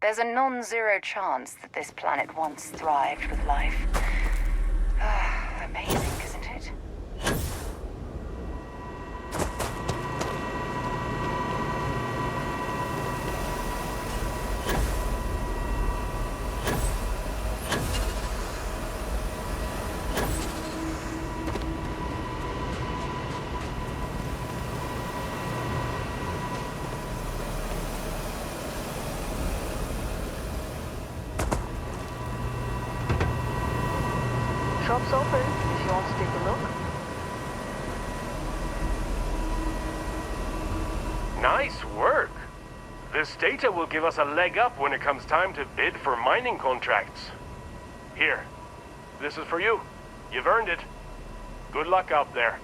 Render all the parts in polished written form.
There's a non-zero chance that this planet once thrived with life. Amazing, isn't it? Shop's open if you want to take a look. Nice work! This data will give us a leg up when it comes time to bid for mining contracts. Here, this is for you. You've earned it. Good luck out there.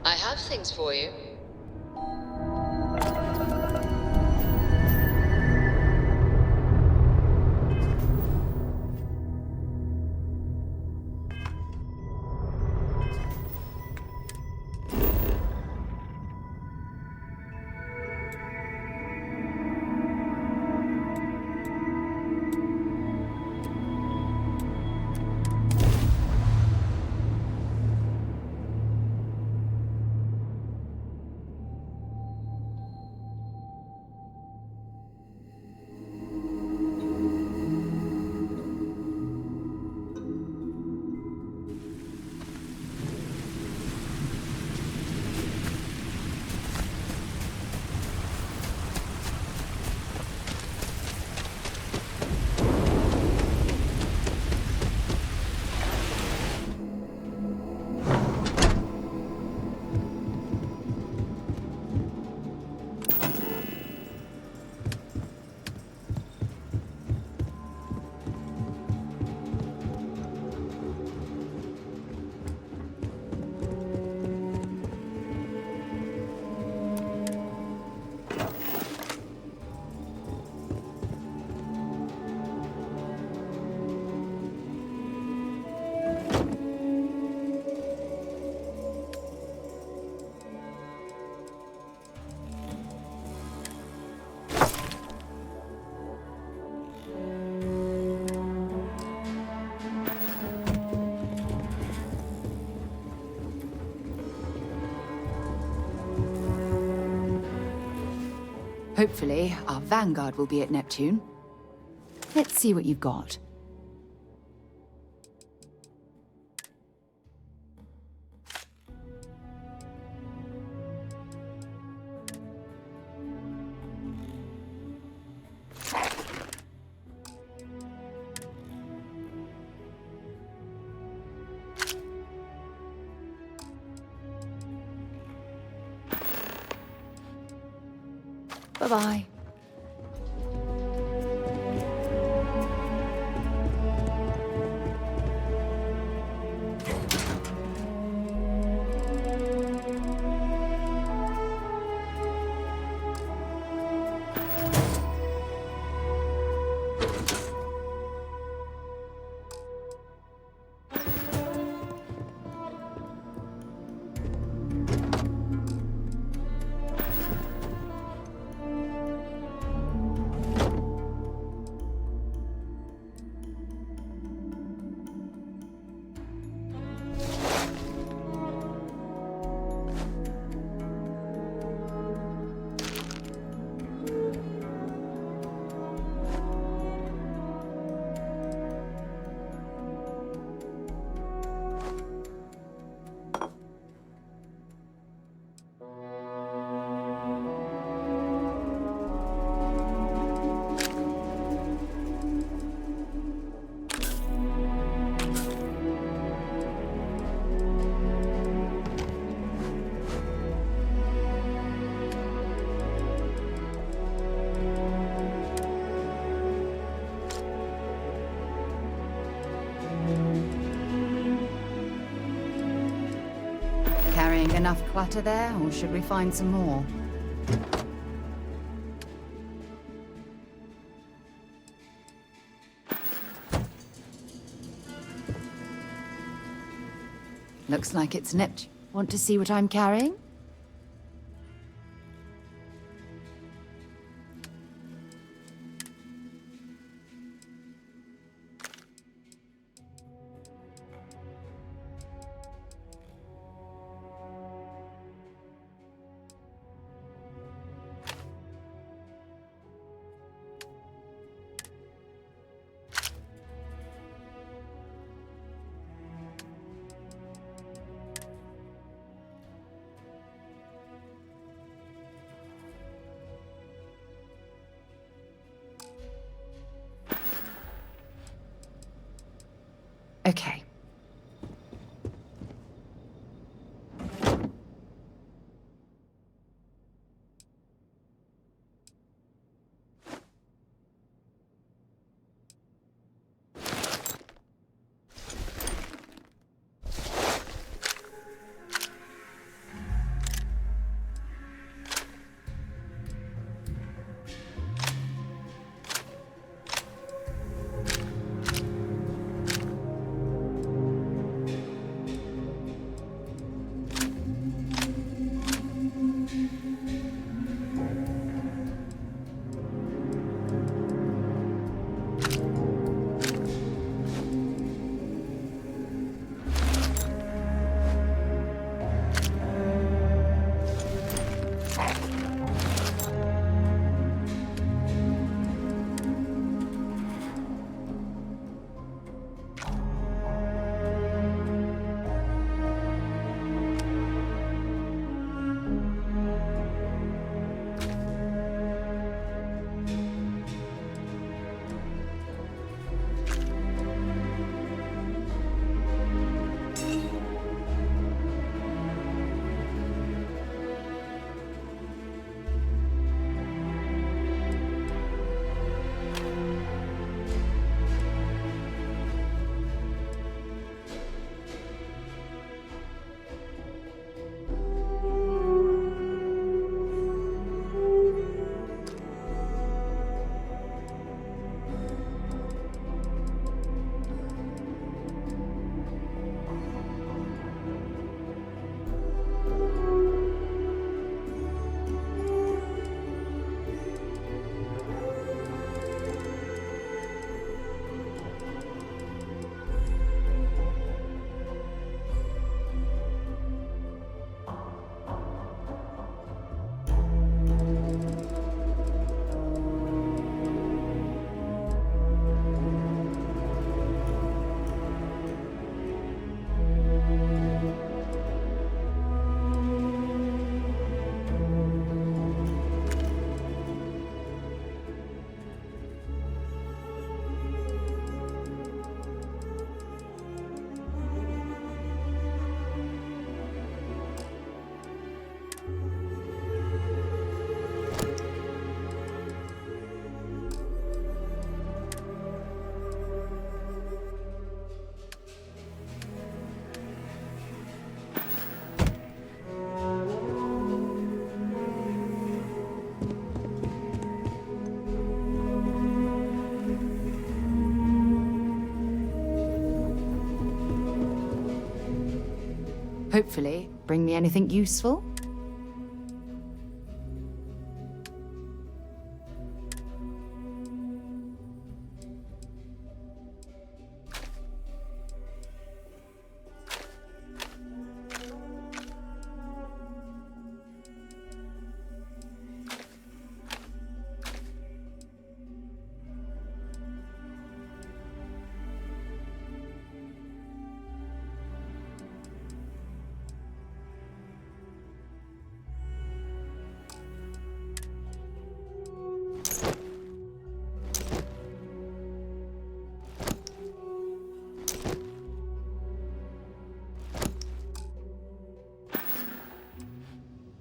I have things for you. Hopefully, our vanguard will be at Neptune. Let's see what you've got. Bye-bye. Seeing enough clutter there, or should we find some more? Looks like it's Neptune. Want to see what I'm carrying? Okay. Hopefully, bring me anything useful?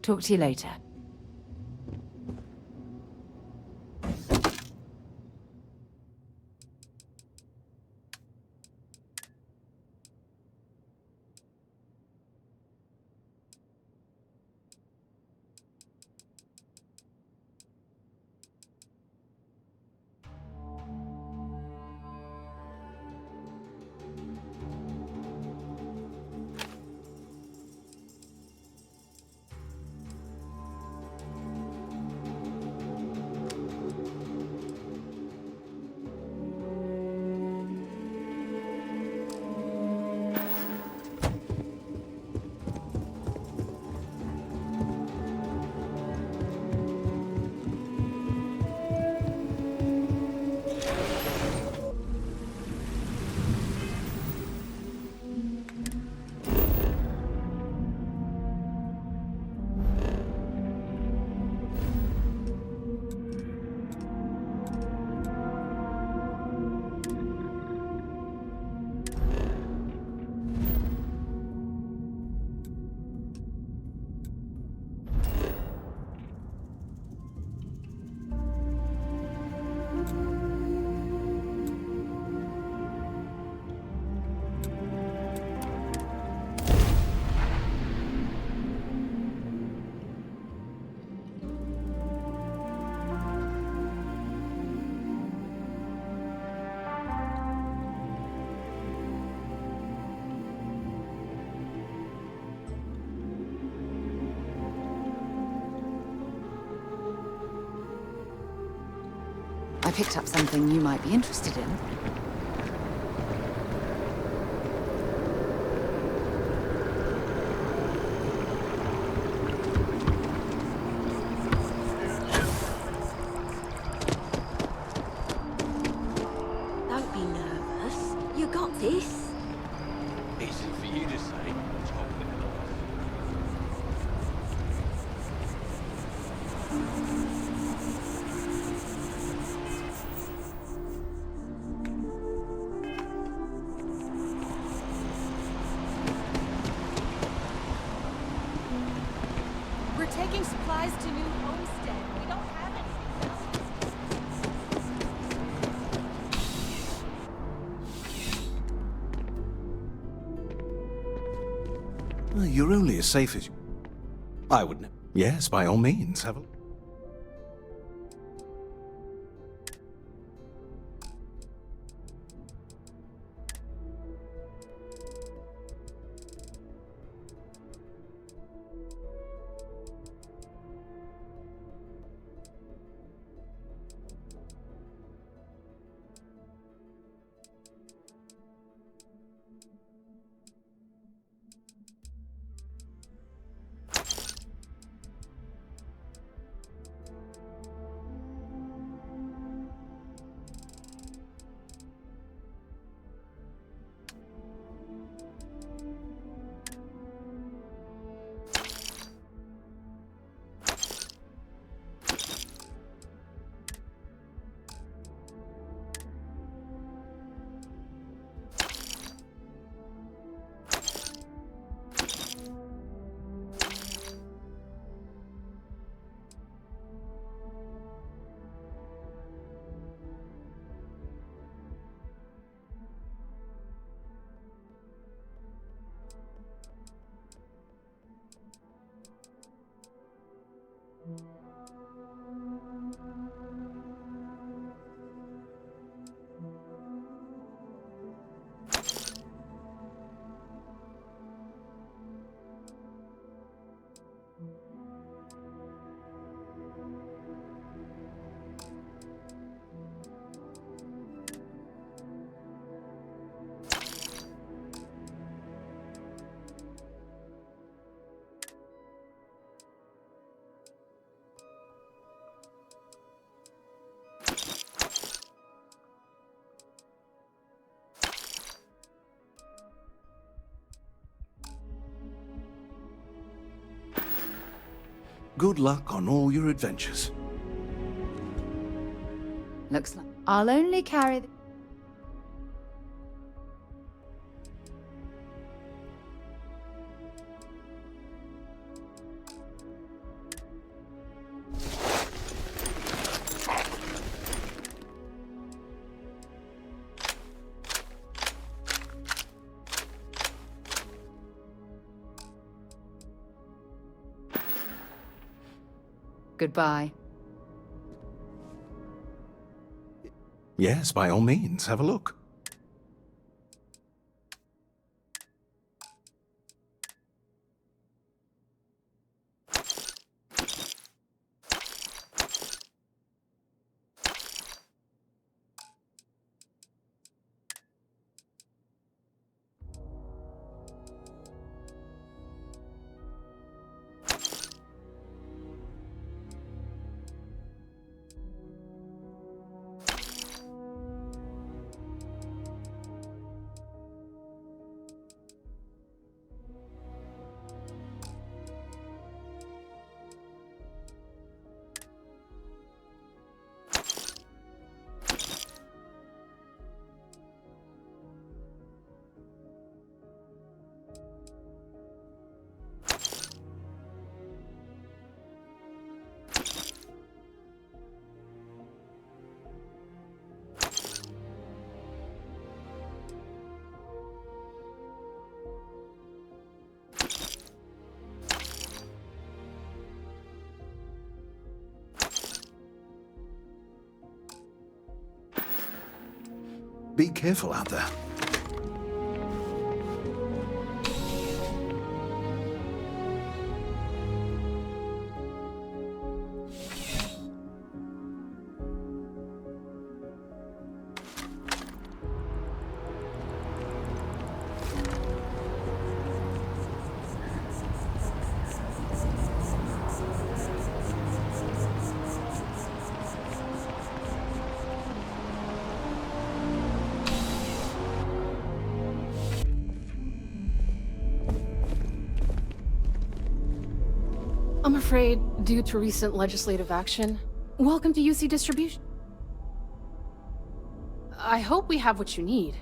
Talk to you later. picked up something you might be interested in. Don't be nervous. You got this. Easy for you to say. We're taking supplies to New Homestead. We don't have anything else. Well, you're only as safe as you... I wouldn't... Yes, by all means, have a... Good luck on all your adventures. Looks like I'll only carry the... Goodbye. Yes, by all means, have a look. Be careful out there. I'm afraid, due to recent legislative action, welcome to UC Distribution. I hope we have what you need.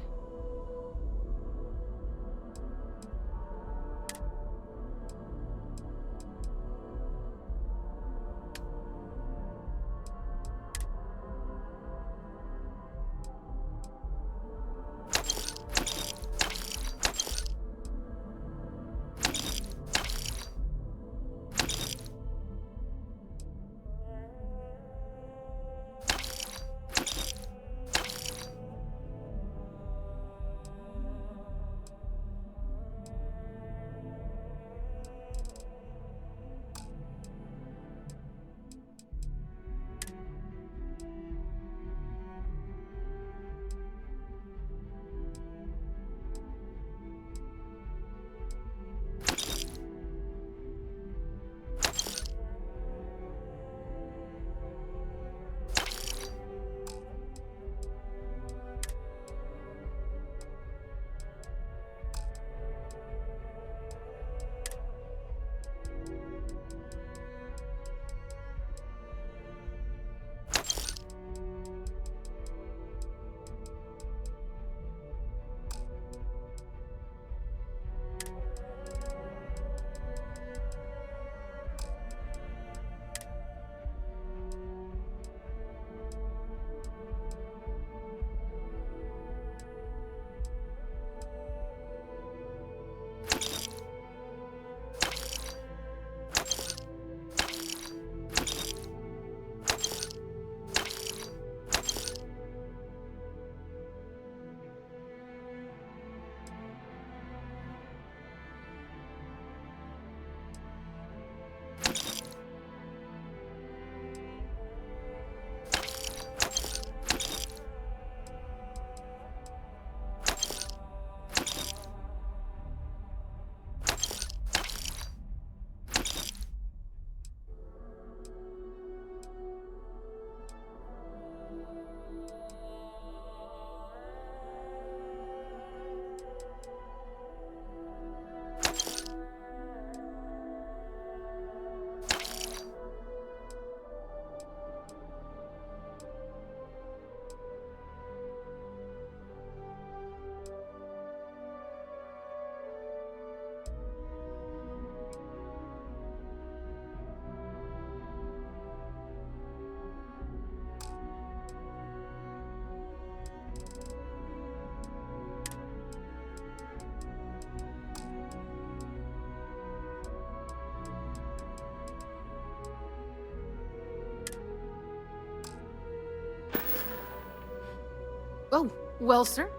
Oh, well, sir.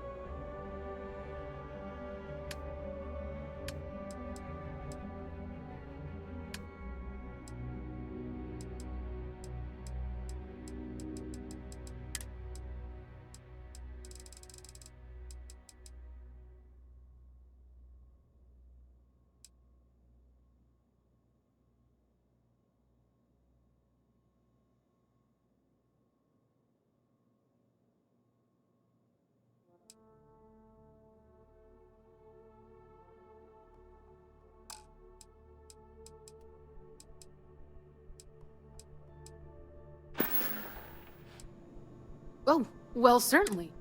Oh, well, certainly.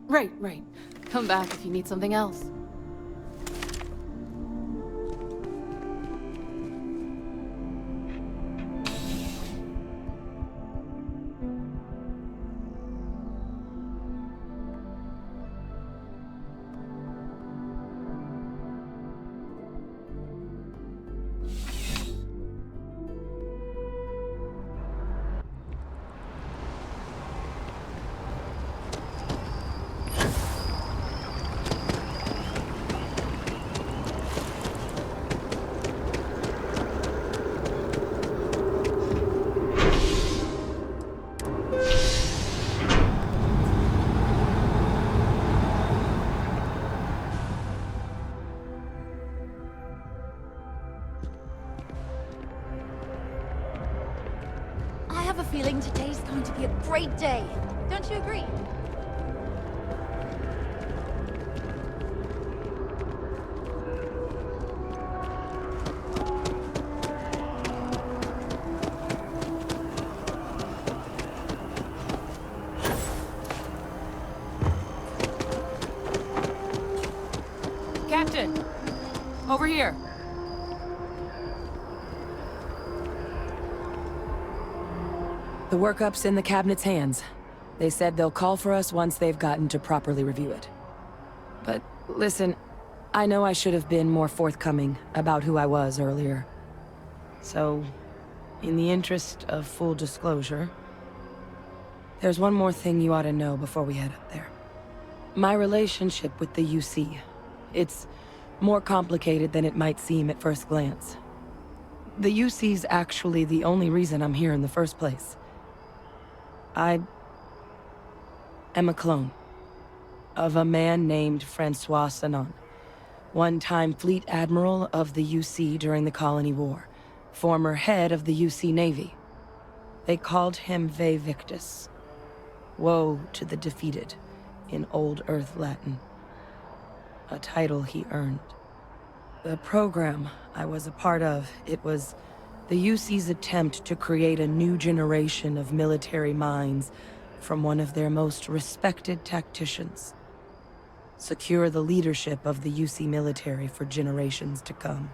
Right, right. Come back if you need something else. have a feeling today's going to be a great day. Don't you agree? Captain! Over here. The workup's in the cabinet's hands. They said they'll call for us once they've gotten to properly review it. But listen, I know I should have been more forthcoming about who I was earlier. So, in the interest of full disclosure, there's one more thing you ought to know before we head up there. My relationship with the UC. It's more complicated than it might seem at first glance. The UC's actually the only reason I'm here in the first place. I am a clone of a man named Francois Sanon, one-time fleet admiral of the UC during the Colony War, former head of the UC Navy. They called him Ve Victus, woe to the defeated, in Old Earth Latin, a title he earned. The program I was a part of, it was the UC's attempt to create a new generation of military minds from one of their most respected tacticians. Secure the leadership of the UC military for generations to come.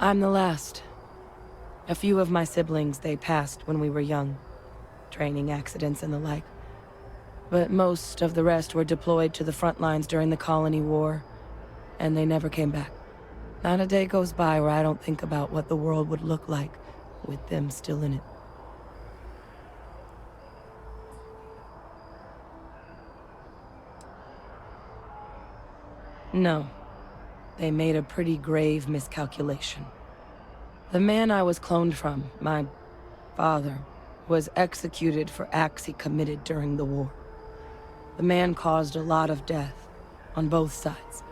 I'm the last. A few of my siblings, they passed when we were young. Training accidents and the like. But most of the rest were deployed to the front lines during the Colony War, and they never came back. Not a day goes by where I don't think about what the world would look like with them still in it. No. They made a pretty grave miscalculation. The man I was cloned from, my father, was executed for acts he committed during the war. The man caused a lot of death, on both sides.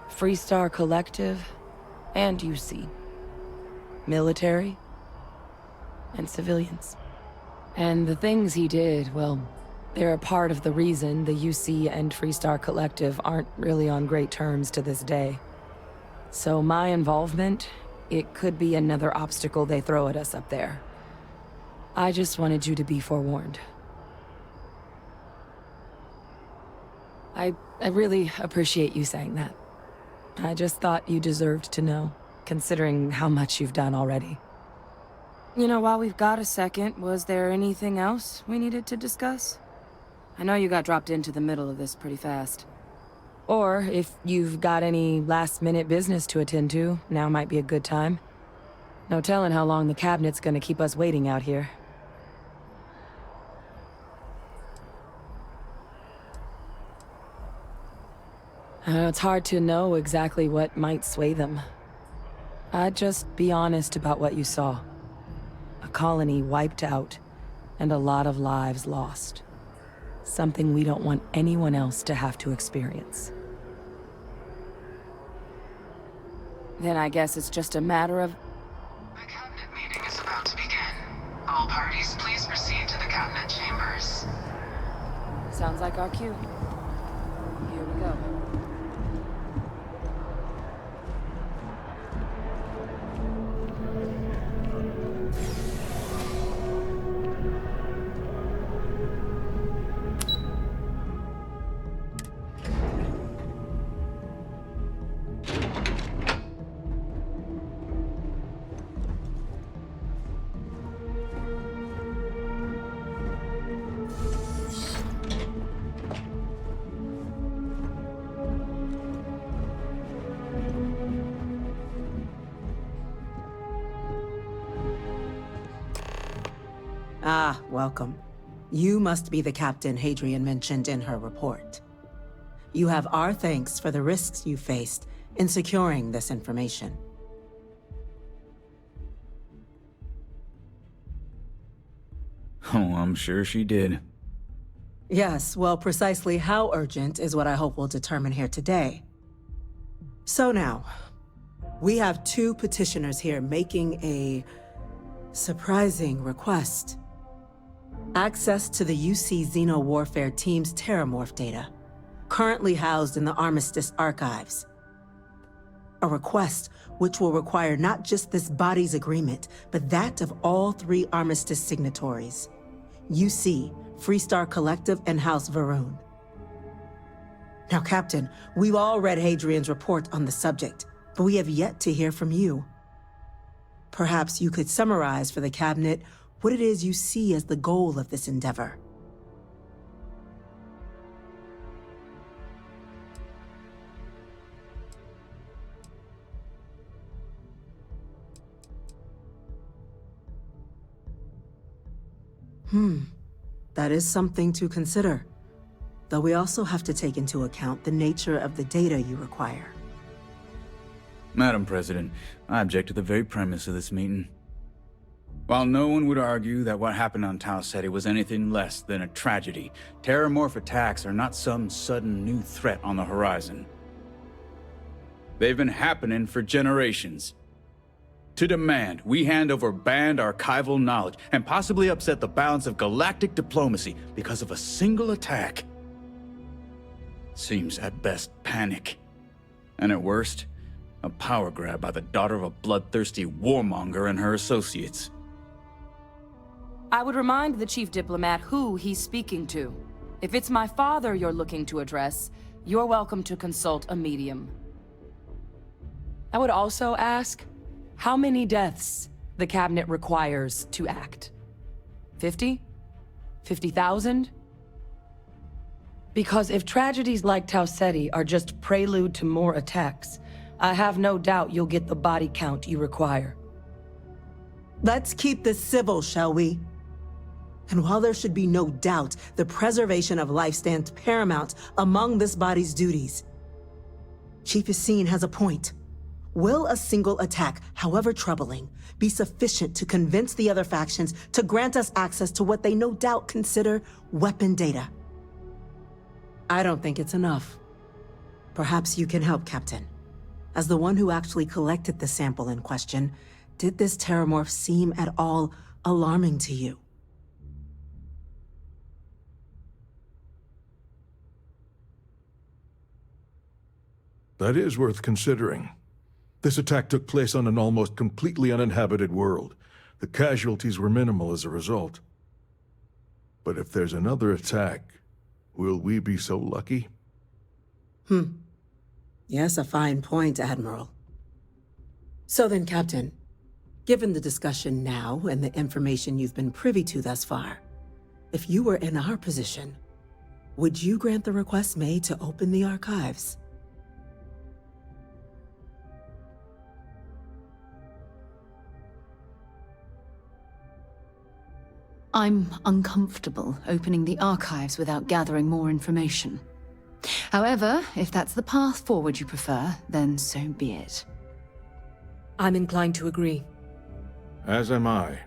Freestar Collective, and UC. Military, and civilians. And the things he did, well, they're a part of the reason the UC and Freestar Collective aren't really on great terms to this day. So my involvement, it could be another obstacle they throw at us up there. I just wanted you to be forewarned. I really appreciate you saying that. I just thought you deserved to know, considering how much you've done already. You know, while we've got a second, was there anything else we needed to discuss? I know you got dropped into the middle of this pretty fast. Or, if you've got any last-minute business to attend to, now might be a good time. No telling how long the cabinet's gonna keep us waiting out here. It's hard to know exactly what might sway them. I'd just be honest about what you saw. A colony wiped out, and a lot of lives lost. Something we don't want anyone else to have to experience. Then I guess it's just a matter of... The cabinet meeting is about to begin. All parties, please proceed to the cabinet chambers. Sounds like our cue. Here we go. Ah, welcome. You must be the captain Hadrian mentioned in her report. You have our thanks for the risks you faced in securing this information. Oh, I'm sure she did. Yes, well, precisely how urgent is what I hope we'll determine here today. So now, we have two petitioners here making a surprising request. Access to the UC Xeno Warfare Team's Terramorph data, currently housed in the Armistice archives. A request which will require not just this body's agreement, but that of all three Armistice signatories. UC, Freestar Collective, and House Varun. Now, Captain, we've all read Hadrian's report on the subject, but we have yet to hear from you. Perhaps you could summarize for the Cabinet what it is you see as the goal of this endeavor. That is something to consider. Though we also have to take into account the nature of the data you require. Madam President, I object to the very premise of this meeting. While no one would argue that what happened on Tau Ceti was anything less than a tragedy, terramorph attacks are not some sudden new threat on the horizon. They've been happening for generations. To demand we hand over banned archival knowledge and possibly upset the balance of galactic diplomacy because of a single attack seems at best panic, and at worst, a power grab by the daughter of a bloodthirsty warmonger and her associates. I would remind the Chief Diplomat who he's speaking to. If it's my father you're looking to address, you're welcome to consult a medium. I would also ask how many deaths the Cabinet requires to act. 50? 50,000? Because if tragedies like Tau Ceti are just prelude to more attacks, I have no doubt you'll get the body count you require. Let's keep this civil, shall we? And while there should be no doubt the preservation of life stands paramount among this body's duties, Chief Yassine has a point. Will a single attack, however troubling, be sufficient to convince the other factions to grant us access to what they no doubt consider weapon data? I don't think it's enough. Perhaps you can help, Captain. As the one who actually collected the sample in question, did this terramorph seem at all alarming to you? That is worth considering. This attack took place on an almost completely uninhabited world. The casualties were minimal as a result. But if there's another attack, will we be so lucky? Yes, a fine point, Admiral. So then, Captain, given the discussion now and the information you've been privy to thus far, if you were in our position, would you grant the request made to open the archives? I'm uncomfortable opening the archives without gathering more information. However, if that's the path forward you prefer, then so be it. I'm inclined to agree. As am I.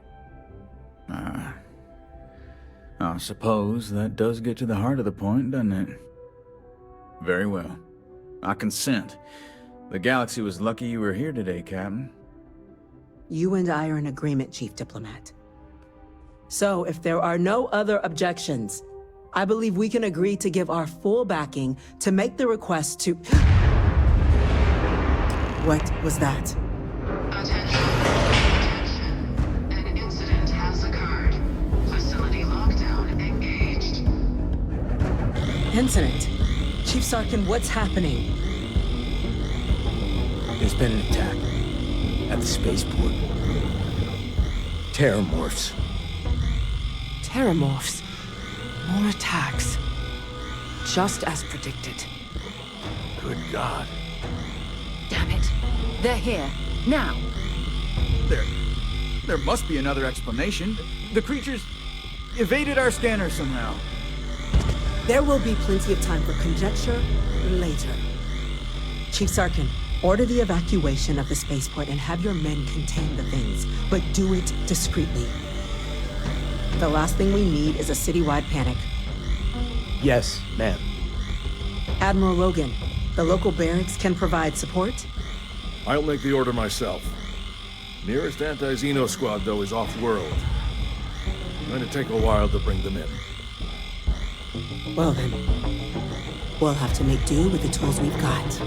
I suppose that does get to the heart of the point, doesn't it? Very well. I consent. The galaxy was lucky you were here today, Captain. You and I are in agreement, Chief Diplomat. So, if there are no other objections, I believe we can agree to give our full backing to make the request to... What was that? Attention. An incident has occurred. Facility lockdown engaged. Incident? Chief Sarkin, what's happening? There's been an attack at the spaceport. Terramorphs. Terramorphs. More attacks. Just as predicted. Good God. Damn it. They're here. Now. There must be another explanation. The creatures evaded our scanner somehow. There will be plenty of time for conjecture later. Chief Sarkin, order the evacuation of the spaceport and have your men contain the things, but do it discreetly. The last thing we need is a citywide panic. Yes, ma'am. Admiral Logan, the local barracks can provide support? I'll make the order myself. Nearest anti-Xeno squad, though, is off-world. Going to take a while to bring them in. Well then, we'll have to make do with the tools we've got.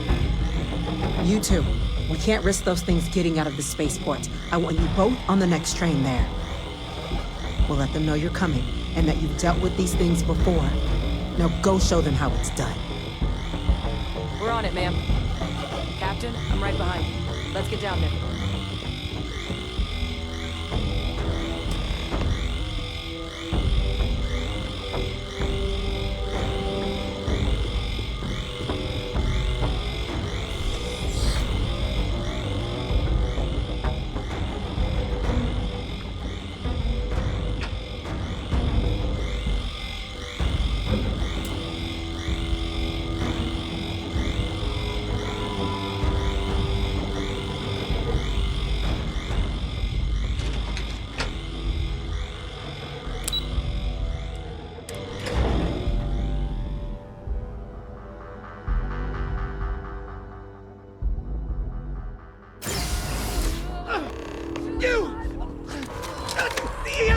You two, we can't risk those things getting out of the spaceport. I want you both on the next train there. We'll let them know you're coming, and that you've dealt with these things before. Now go show them how it's done. We're on it, ma'am. Captain, I'm right behind you. Let's get down there.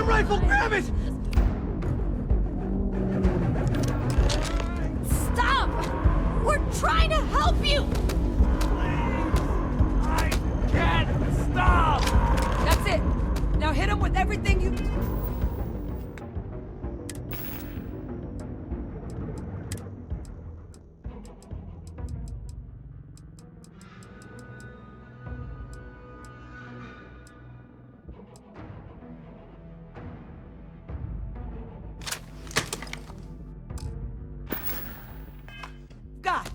Rifle, grab it! Stop! We're trying to help you! I can't stop! That's it! Now hit him with everything you... God!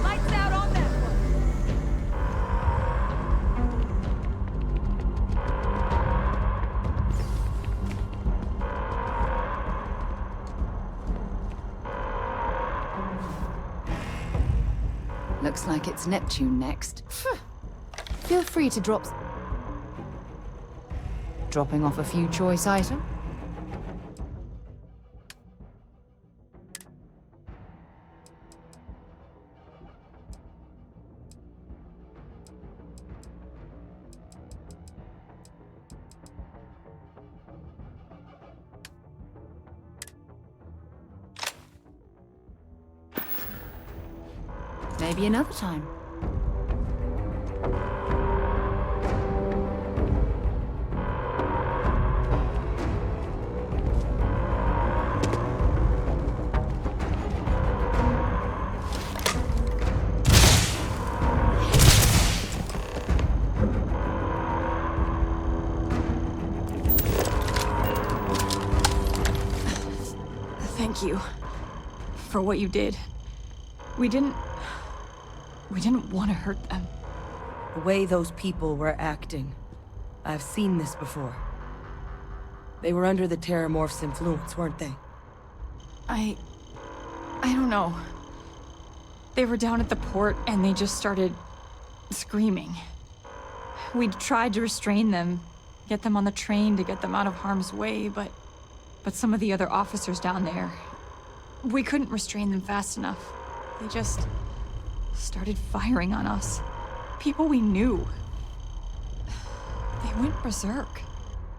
Lights out on that one! Looks like it's Neptune next. Feel free to dropping off a few choice items. Maybe another time. Thank you for what you did. We didn't want to hurt them. The way those people were acting. I've seen this before. They were under the Terramorph's influence, weren't they? I don't know. They were down at the port and they just started screaming. We'd tried to restrain them, get them on the train to get them out of harm's way, but some of the other officers down there, we couldn't restrain them fast enough. They just started firing on us. People we knew. They went berserk.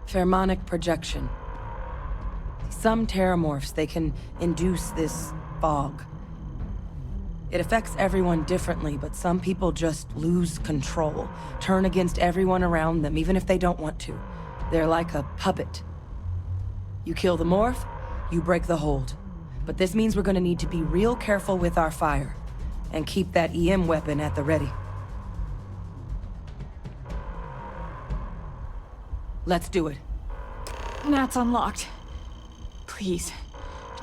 Pheromonic projection. Some Terramorphs, they can induce this fog. It affects everyone differently, but some people just lose control, turn against everyone around them, even if they don't want to. They're like a puppet. You kill the morph, you break the hold. But this means we're gonna need to be real careful with our fire, and keep that EM weapon at the ready. Let's do it. Nat's unlocked. Please,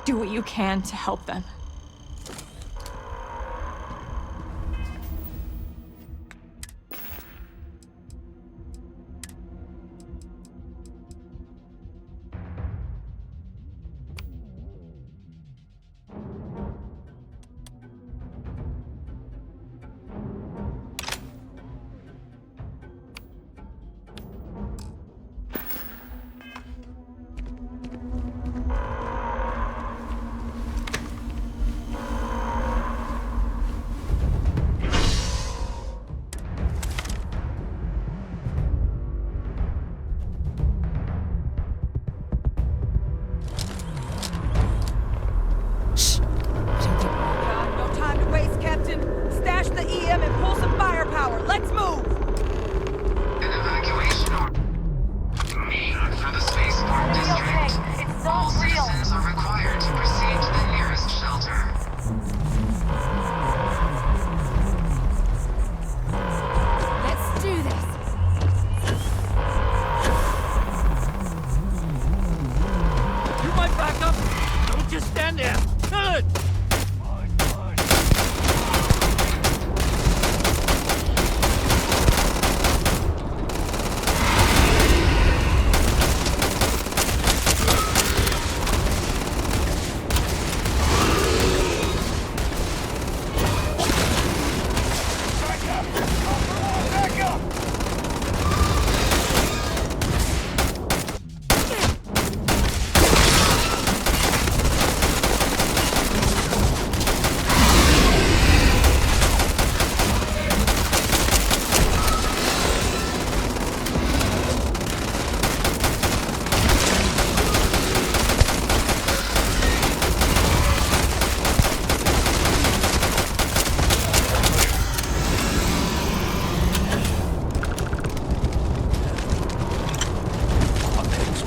do what you can to help them.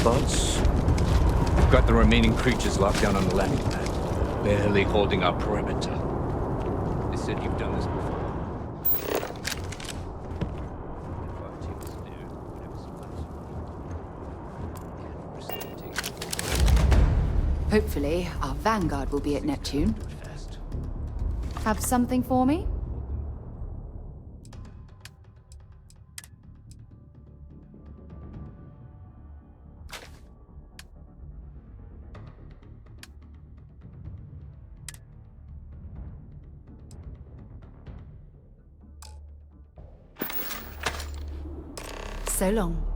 close. We've got the remaining creatures locked down on the landing pad, barely holding our perimeter. They said you've done this before. Hopefully, our vanguard will be at Neptune. Have something for me? So long.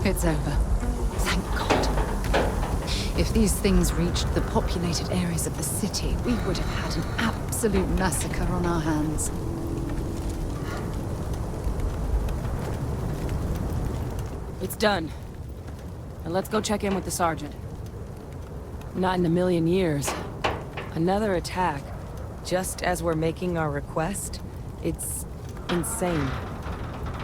It's over. Thank God. If these things reached the populated areas of the city, we would have had an absolute massacre on our hands. It's done. Now let's go check in with the sergeant. Not in a million years. Another attack, just as we're making our request? It's insane.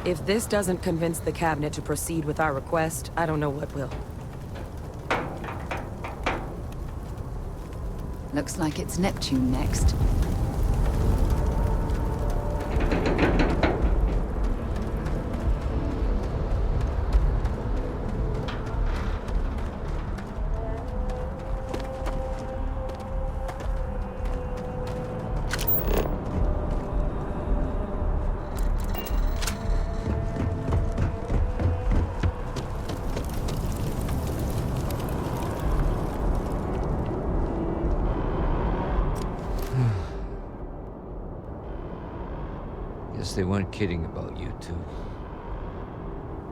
If this doesn't convince the cabinet to proceed with our request, I don't know what will. Looks like it's Neptune next. they weren't kidding about you two.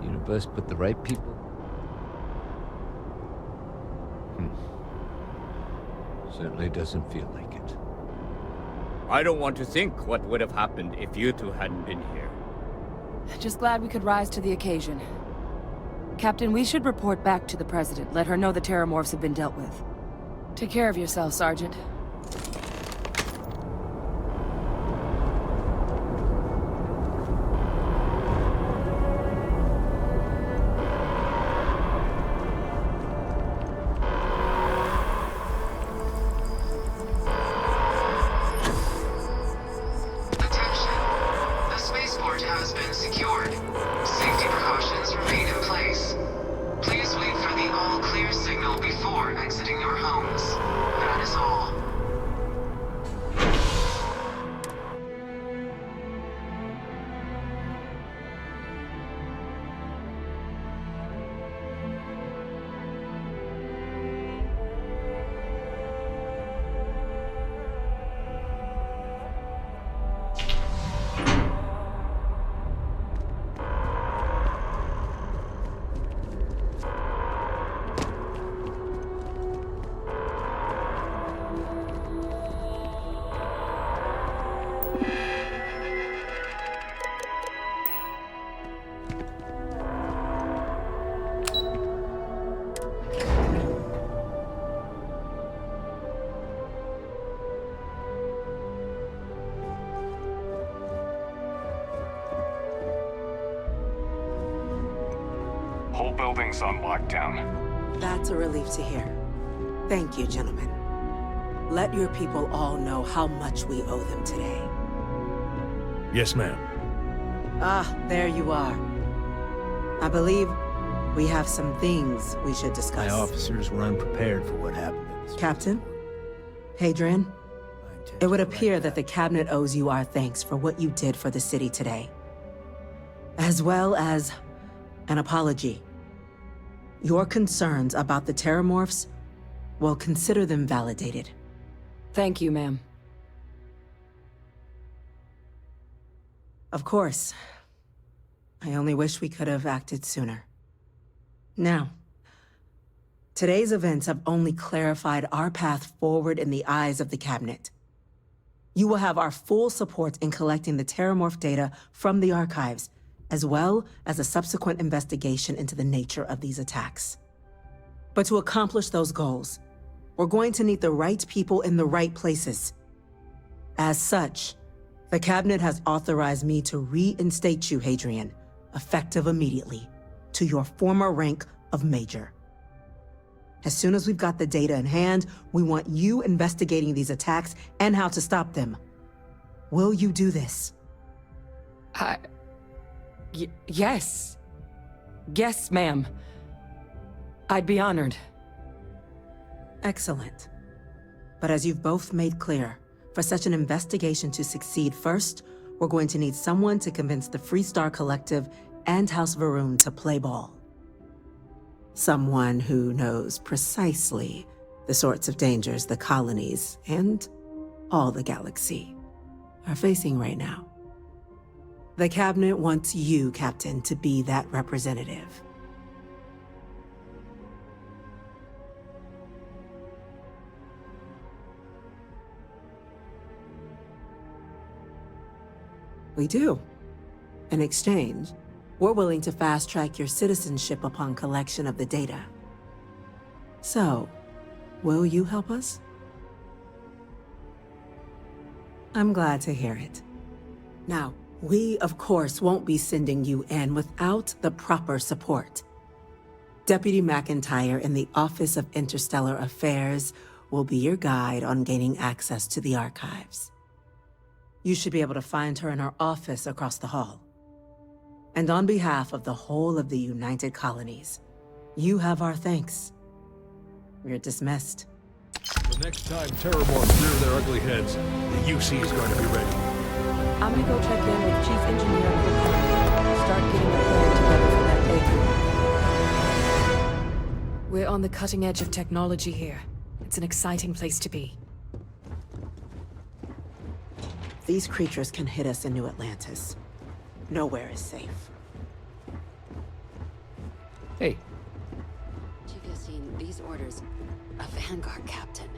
Universe put the right people. Certainly doesn't feel like it. I don't want to think what would have happened if you two hadn't been here. Just glad we could rise to the occasion. Captain, we should report back to the President. Let her know the Terramorphs have been dealt with. Take care of yourself, Sergeant. Whole building's on lockdown. That's a relief to hear. Thank you, gentlemen. Let your people all know how much we owe them today. Yes, ma'am. Ah, there you are. I believe we have some things we should discuss. My officers were unprepared for what happened. Captain? Hadrian? It would appear that the Cabinet owes you our thanks for what you did for the city today. As well as an apology. Your concerns about the Terramorphs, well, consider them validated. Thank you, ma'am. Of course. I only wish we could have acted sooner. Now, today's events have only clarified our path forward in the eyes of the Cabinet. You will have our full support in collecting the Terramorph data from the archives, as well as a subsequent investigation into the nature of these attacks. But to accomplish those goals, we're going to need the right people in the right places. As such, the Cabinet has authorized me to reinstate you, Hadrian, effective immediately, to your former rank of Major. As soon as we've got the data in hand, we want you investigating these attacks and how to stop them. Will you do this? Yes. Yes, ma'am. I'd be honored. Excellent. But as you've both made clear, for such an investigation to succeed first, we're going to need someone to convince the Freestar Collective and House Varun to play ball. Someone who knows precisely the sorts of dangers the colonies and all the galaxy are facing right now. The Cabinet wants you, Captain, to be that representative. We do. In exchange, we're willing to fast-track your citizenship upon collection of the data. So, will you help us? I'm glad to hear it. Now, we, of course, won't be sending you in without the proper support. Deputy McIntyre in the Office of Interstellar Affairs will be your guide on gaining access to the archives. You should be able to find her in her office across the hall. And on behalf of the whole of the United Colonies, you have our thanks. You're dismissed. The next time Terramorphs rear their ugly heads, the UC is going to be ready. I'm gonna go check in with Chief Engineer and start getting the plan together for that day. We're on the cutting edge of technology here. It's an exciting place to be. These creatures can hit us in New Atlantis. nowhere is safe. Hey. Chief Yassine, these orders, a Vanguard captain.